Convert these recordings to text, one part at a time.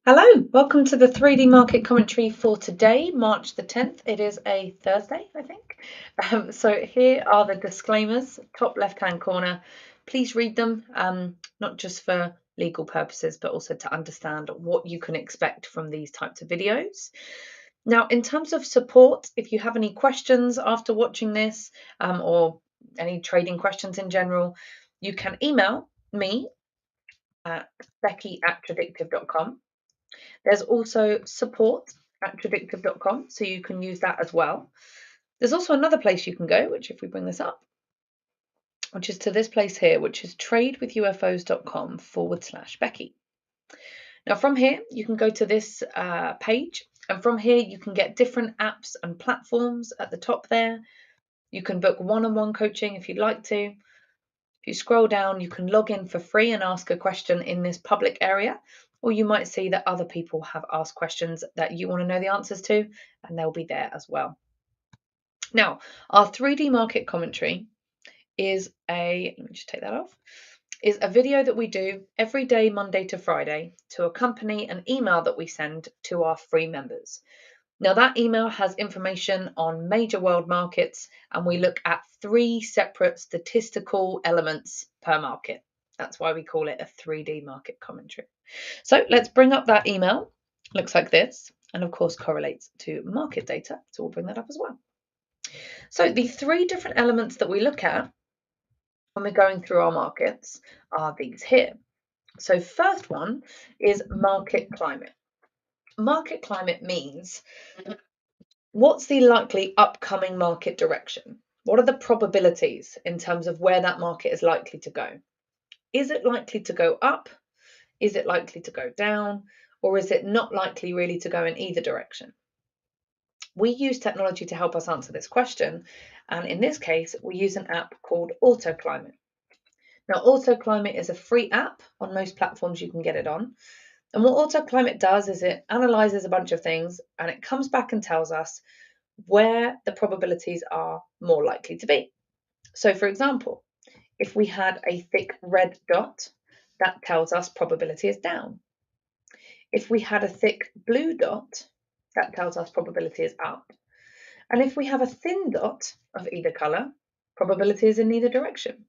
Hello, welcome to the 3D market commentary for today, March the 10th. It is a Thursday, I think. So here are the disclaimers, top left-hand corner. Please read them, not just for legal purposes, but also to understand what you can expect from these types of videos. Now, in terms of support, if you have any questions after watching this, or any trading questions in general, you can email me at becky@tradewithufos.com. There's also support@tradewithufos.com, so you can use that as well. There's also another place you can go, which if we bring this up, which is to this place here, which is tradewithufos.com/Becky. Now from here, you can go to this page, and from here you can get different apps and platforms at the top there. You can book one-on-one coaching if you'd like to. If you scroll down, you can log in for free and ask a question in this public area, or you might see that other people have asked questions that you want to know the answers to, and they'll be there as well. Now, our 3D market commentary is let me just take that off, is a video that we do every day, Monday to Friday, to accompany an email that we send to our free members. Now that email has information on major world markets, and we look at 3 separate statistical elements per market. That's why we call it a 3D market commentary. So let's bring up that email. Looks like this, and of course correlates to market data. So we'll bring that up as well. So the 3 different elements that we look at when we're going through our markets are these here. So first one is market climate. Market climate means what's the likely upcoming market direction? What are the probabilities in terms of where that market is likely to go? Is it likely to go up? Is it likely to go down? Or is it not likely really to go in either direction? We use technology to help us answer this question. And in this case, we use an app called AutoClimate. Now, AutoClimate is a free app on most platforms you can get it on. And what AutoClimate does is it analyzes a bunch of things and it comes back and tells us where the probabilities are more likely to be. So for example, if we had a thick red dot, that tells us probability is down. If we had a thick blue dot, that tells us probability is up. And if we have a thin dot of either color, probability is in either direction.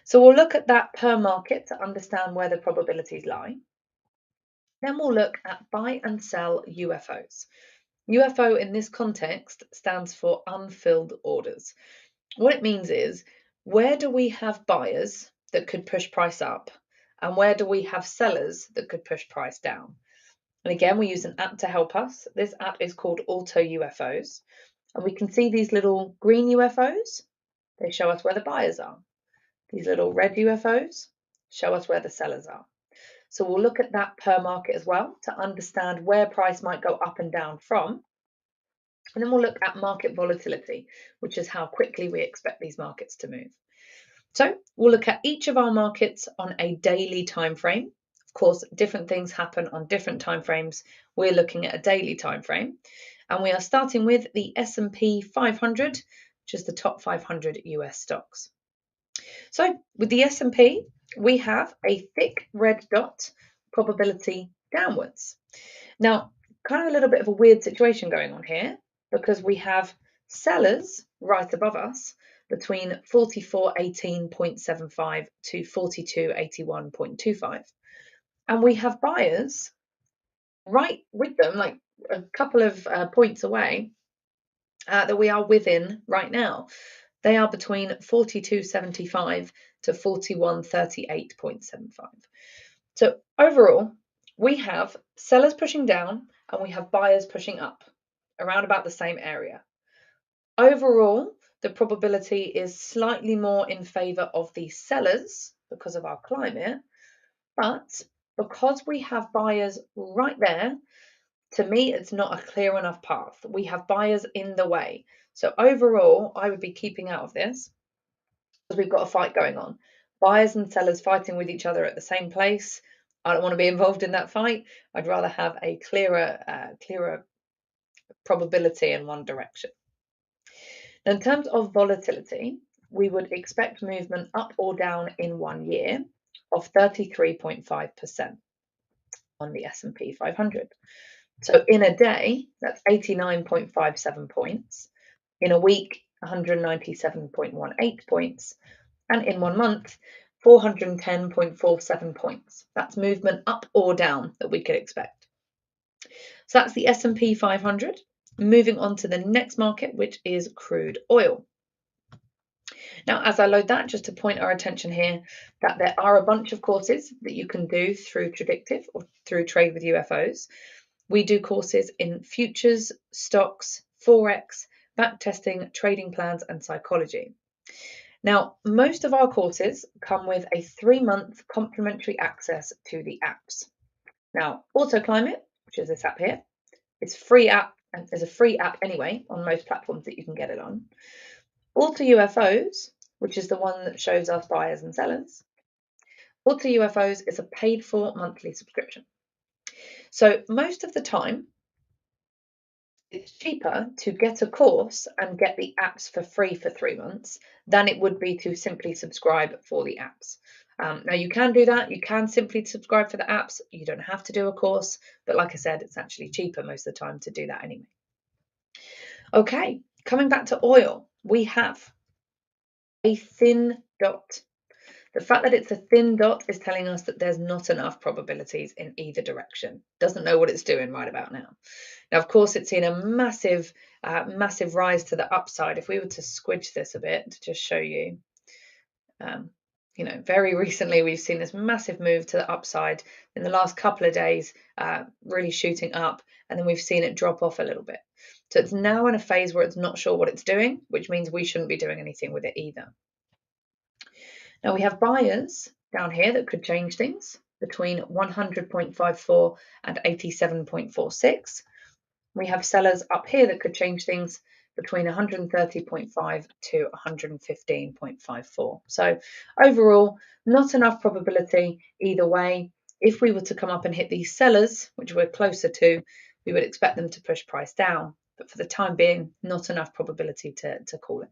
So we'll look at that per market to understand where the probabilities lie. Then we'll look at buy and sell UFOs. UFO in this context stands for unfilled orders. What it means is, where do we have buyers that could push price up, and where do we have sellers that could push price down? And again, we use an app to help us. This app is called Auto UFOs, and we can see these little green UFOs. They show us where the buyers are. These little red UFOs show us where the sellers are. So we'll look at that per market as well to understand where price might go up and down from. And then we'll look at market volatility, which is how quickly we expect these markets to move. So we'll look at each of our markets on a daily time frame. Of course, different things happen on different time frames. We're looking at a daily time frame, and we are starting with the S&P 500, which is the top 500 US stocks. So with the S&P, we have a thick red dot, probability downwards. Now, kind of a little bit of a weird situation going on here, because we have sellers right above us between 4418.75 to 4281.25. And we have buyers right with them, like a couple of points away, that we are within right now. They are between 42.75 to 4138.75. So overall, we have sellers pushing down and we have buyers pushing up around about the same area. Overall, the probability is slightly more in favor of the sellers because of our climate, but because we have buyers right there, to me, it's not a clear enough path. We have buyers in the way. So overall, I would be keeping out of this because we've got a fight going on. Buyers and sellers fighting with each other at the same place. I don't want to be involved in that fight. I'd rather have a clearer probability in one direction. Now, in terms of volatility, we would expect movement up or down in 1 year of 33.5%. on the S&P 500. So in a day, that's 89.57 points. In a week, 197.18 points. And in 1 month, 410.47 points. That's movement up or down that we could expect. So that's the S&P 500. Moving on to the next market, which is crude oil. Now, as I load that, just to point our attention here, that there are a bunch of courses that you can do through Tradictive or through Trade with UFOs. We do courses in futures, stocks, forex, backtesting, trading plans, and psychology. Now, most of our courses come with a 3-month complimentary access to the apps. Now, AutoClimate, which is this app here, it's free app and is a free app anyway on most platforms that you can get it on. Auto UFOs, which is the one that shows us buyers and sellers. Auto UFOs is a paid for monthly subscription. So most of the time, it's cheaper to get a course and get the apps for free for 3 months than it would be to simply subscribe for the apps. Now you can do that. You can simply subscribe for the apps. You don't have to do a course. But like I said, it's actually cheaper most of the time to do that anyway. Okay, coming back to oil, we have a thin dot. The fact that it's a thin dot is telling us that there's not enough probabilities in either direction. Doesn't know what it's doing right about now. Now, of course, it's seen a massive rise to the upside. If we were to squidge this a bit to just show you, very recently we've seen this massive move to the upside in the last couple of days, really shooting up, and then we've seen it drop off a little bit. So it's now in a phase where it's not sure what it's doing, which means we shouldn't be doing anything with it either. Now we have buyers down here that could change things between 100.54 and 87.46. We have sellers up here that could change things between 130.5 to 115.54. So overall, not enough probability either way. If we were to come up and hit these sellers, which we're closer to, we would expect them to push price down. But for the time being, not enough probability to call it.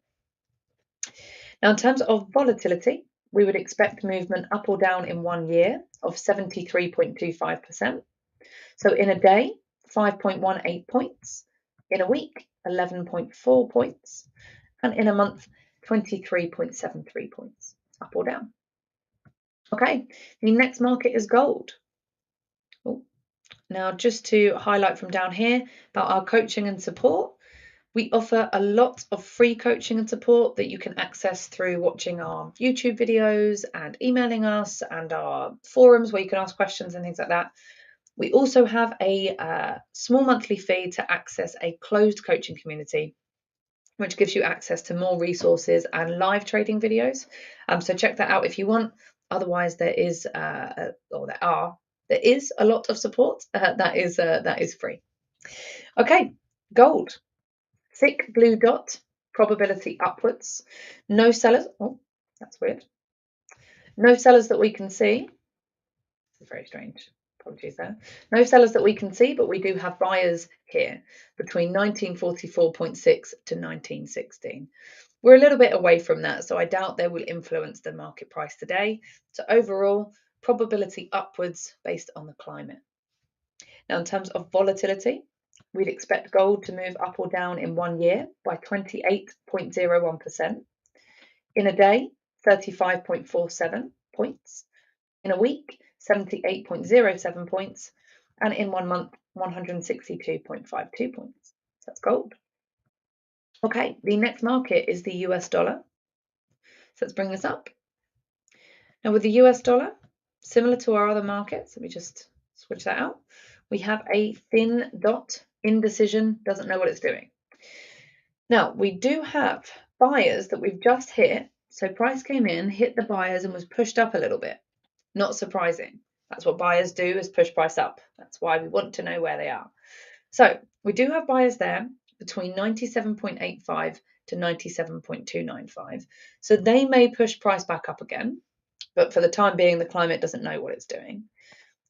Now, in terms of volatility, we would expect movement up or down in 1 year of 73.25%. So in a day, 5.18 points. In a week, 11.4 points. And in a month, 23.73 points, up or down. Okay, the next market is gold. Now, just to highlight from down here about our coaching and support, we offer a lot of free coaching and support that you can access through watching our YouTube videos and emailing us and our forums where you can ask questions and things like that. We also have a small monthly fee to access a closed coaching community, which gives you access to more resources and live trading videos. So check that out if you want. Otherwise, there is a lot of support that is free. Okay, gold. Thick blue dot, probability upwards. No sellers. Oh, that's weird. No sellers that we can see. This is very strange. Apologies there. No sellers that we can see, but we do have buyers here between 1944.6 to 1916. We're a little bit away from that, so I doubt they will influence the market price today. So overall, probability upwards based on the climate. Now, in terms of volatility, we'd expect gold to move up or down in 1 year by 28.01%. In a day, 35.47 points. In a week, 78.07 points. And in 1 month, 162.52 points. So that's gold. Okay, the next market is the US dollar. So let's bring this up. Now with the US dollar, similar to our other markets, let me just switch that out. We have a thin dot, indecision, doesn't know what it's doing. Now, we do have buyers that we've just hit. So price came in, hit the buyers and was pushed up a little bit. Not surprising. That's what buyers do, is push price up. That's why we want to know where they are. So we do have buyers there between 97.85 to 97.295. So they may push price back up again. But for the time being, the climate doesn't know what it's doing.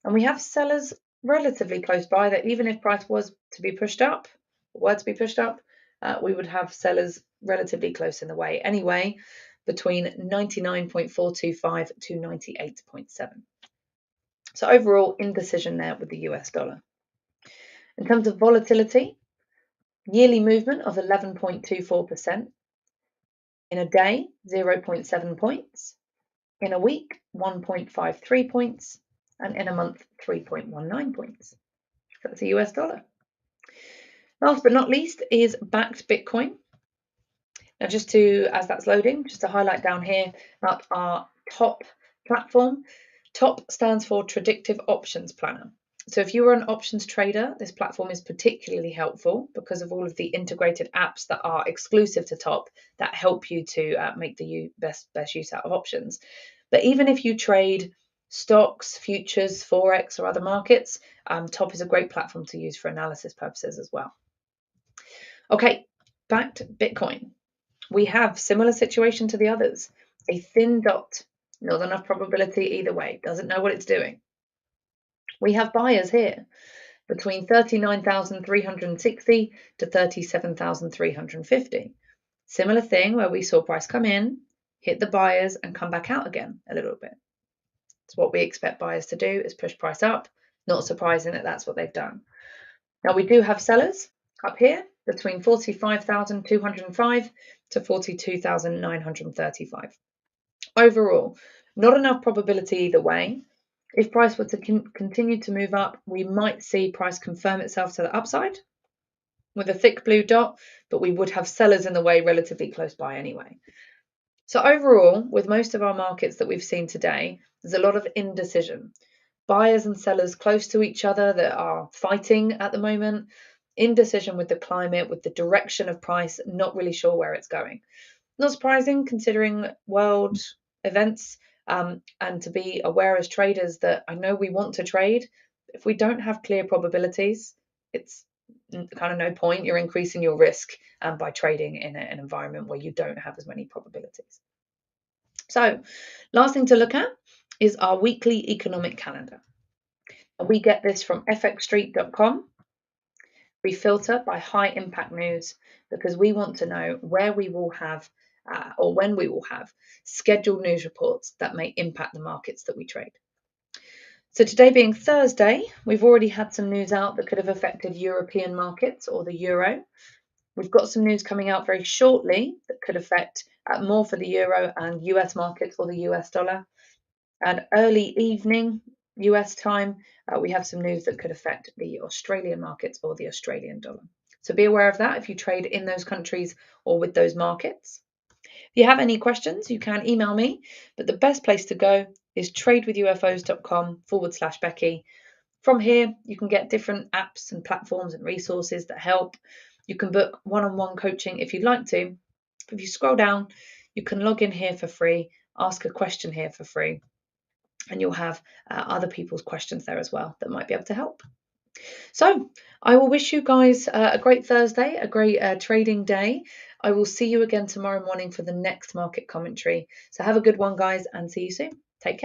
And we have sellers relatively close by that even if price was to be pushed up, were to be pushed up, we would have sellers relatively close in the way anyway, between 99.425 to 98.7. So overall, indecision there with the US dollar. In terms of volatility, yearly movement of 11.24%. In a day, 0.7 points. In a week, 1.53 points. And in a month, 3.19 points. That's the US dollar. Last but not least is bakkt Bitcoin. Now, as that's loading, just to highlight down here about our top platform. TOP stands for Predictive Options Planner. So if you are an options trader, this platform is particularly helpful because of all of the integrated apps that are exclusive to TOP that help you to make the best use out of options. But even if you trade stocks, futures, Forex or other markets, TOP is a great platform to use for analysis purposes as well. Okay, bakkt Bitcoin. We have similar situation to the others, a thin dot, not enough probability either way, doesn't know what it's doing. We have buyers here between 39,360 to 37,350. Similar thing where we saw price come in, hit the buyers and come back out again a little bit. It's what we expect buyers to do, is push price up. Not surprising that that's what they've done. Now we do have sellers up here between 45,205 to 42,935. Overall, not enough probability either way. If price were to continue to move up, we might see price confirm itself to the upside with a thick blue dot, but we would have sellers in the way relatively close by anyway. So overall, with most of our markets that we've seen today, there's a lot of indecision. Buyers and sellers close to each other that are fighting at the moment. Indecision with the climate, with the direction of price, not really sure where it's going. Not surprising considering world events, and to be aware as traders that I know we want to trade. If we don't have clear probabilities, it's kind of no point. You're increasing your risk by trading in an environment where you don't have as many probabilities. So last thing to look at is our weekly economic calendar. We get this from fxstreet.com. We filter by high impact news because we want to know where we will have or when we will have scheduled news reports that may impact the markets that we trade. So today being Thursday, we've already had some news out that could have affected European markets or the euro. We've got some news coming out very shortly that could affect more for the euro and US markets or the US dollar. And early evening US time, we have some news that could affect the Australian markets or the Australian dollar. So be aware of that if you trade in those countries or with those markets. If you have any questions, you can email me, but the best place to go is tradewithufos.com/Becky. From here, you can get different apps and platforms and resources that help. You can book one-on-one coaching if you'd like to. If you scroll down, you can log in here for free, ask a question here for free, and you'll have other people's questions there as well that might be able to help. So I will wish you guys a great Thursday, a great trading day. I will see you again tomorrow morning for the next market commentary. So have a good one, guys, and see you soon. Take care.